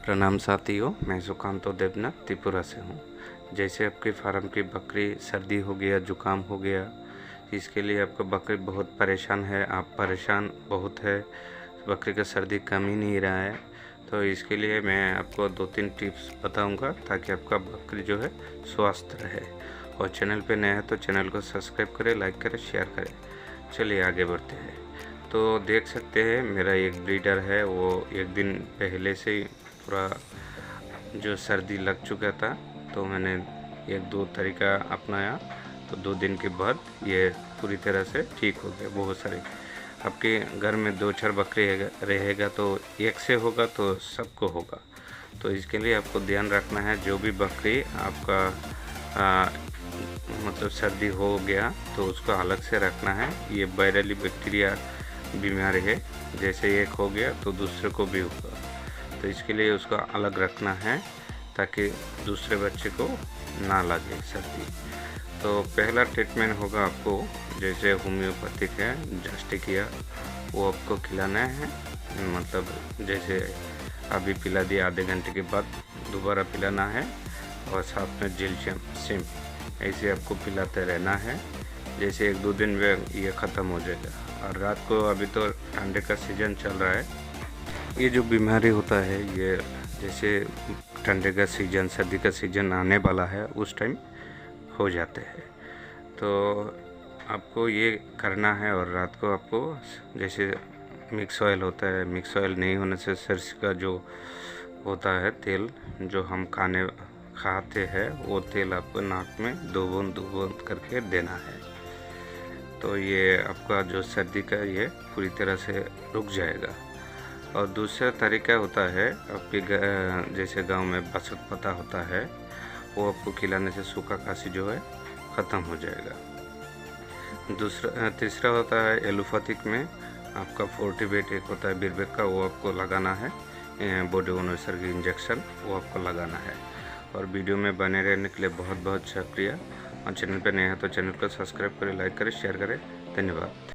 प्रणाम साथियों, मैं सुकांतो देवनाथ त्रिपुरा से हूँ। जैसे आपके फार्म की बकरी सर्दी हो गया, जुकाम हो गया, इसके लिए आपका बकरी बहुत परेशान है, आप परेशान बहुत है, बकरी का सर्दी कम ही नहीं रहा है। तो इसके लिए मैं आपको 2-3 टिप्स बताऊंगा ताकि आपका बकरी जो है स्वस्थ रहे। और चैनल पे नया है तो चैनल को सब्सक्राइब करें, लाइक करें, शेयर करें। चलिए आगे बढ़ते हैं। तो देख सकते हैं मेरा एक ब्रीडर है, वो एक दिन पहले से ही पूरा जो सर्दी लग चुका था, तो मैंने 1-2 तरीका अपनाया, तो 2 दिन के बाद ये पूरी तरह से ठीक हो गया। बहुत सारे आपके घर में 2-4 बकरी रहेगा तो एक से होगा तो सबको होगा। तो इसके लिए आपको ध्यान रखना है, जो भी बकरी आपका मतलब सर्दी हो गया तो उसको अलग से रखना है। ये वायरली बैक्टीरिया बीमारी है, जैसे एक हो गया तो दूसरे को भी होगा, तो इसके लिए उसको अलग रखना है ताकि दूसरे बच्चे को ना लगे सर्दी। तो पहला ट्रीटमेंट होगा आपको, जैसे होम्योपैथिक है जस्टिकिया, वो आपको खिलाना है। मतलब जैसे अभी पिला दिया, आधे घंटे के बाद दोबारा पिलाना है, और साथ में जिलशियम सिम ऐसे आपको पिलाते रहना है। जैसे 1-2 दिन में ये ख़त्म हो जाएगा। और रात को, अभी तो ठंडे का सीज़न चल रहा है, ये जो बीमारी होता है ये जैसे ठंडे का सीज़न, सर्दी का सीज़न आने वाला है, उस टाइम हो जाते हैं। तो आपको ये करना है। और रात को आपको जैसे मिक्स ऑयल होता है, मिक्स ऑयल नहीं होने से सरसों का जो होता है तेल, जो हम खाते हैं, वो तेल आपको नाक में 2 बूंद करके देना है। तो ये आपका जो सर्दी का ये पूरी तरह से रुक जाएगा। और दूसरा तरीका होता है, आपके जैसे गांव में बसत पता होता है, वो आपको खिलाने से सूखा खांसी जो है ख़त्म हो जाएगा। तीसरा होता है एलोपैथिक में आपका फोर्टिवेट एक होता है बिरबेक का, वो आपको लगाना है। बॉडी ओनोसर की इंजेक्शन वो आपको लगाना है। और वीडियो में बने रहने के लिए बहुत बहुत शुक्रिया। और चैनल पर नया है तो चैनल को सब्सक्राइब करें, लाइक करें, शेयर करें। धन्यवाद।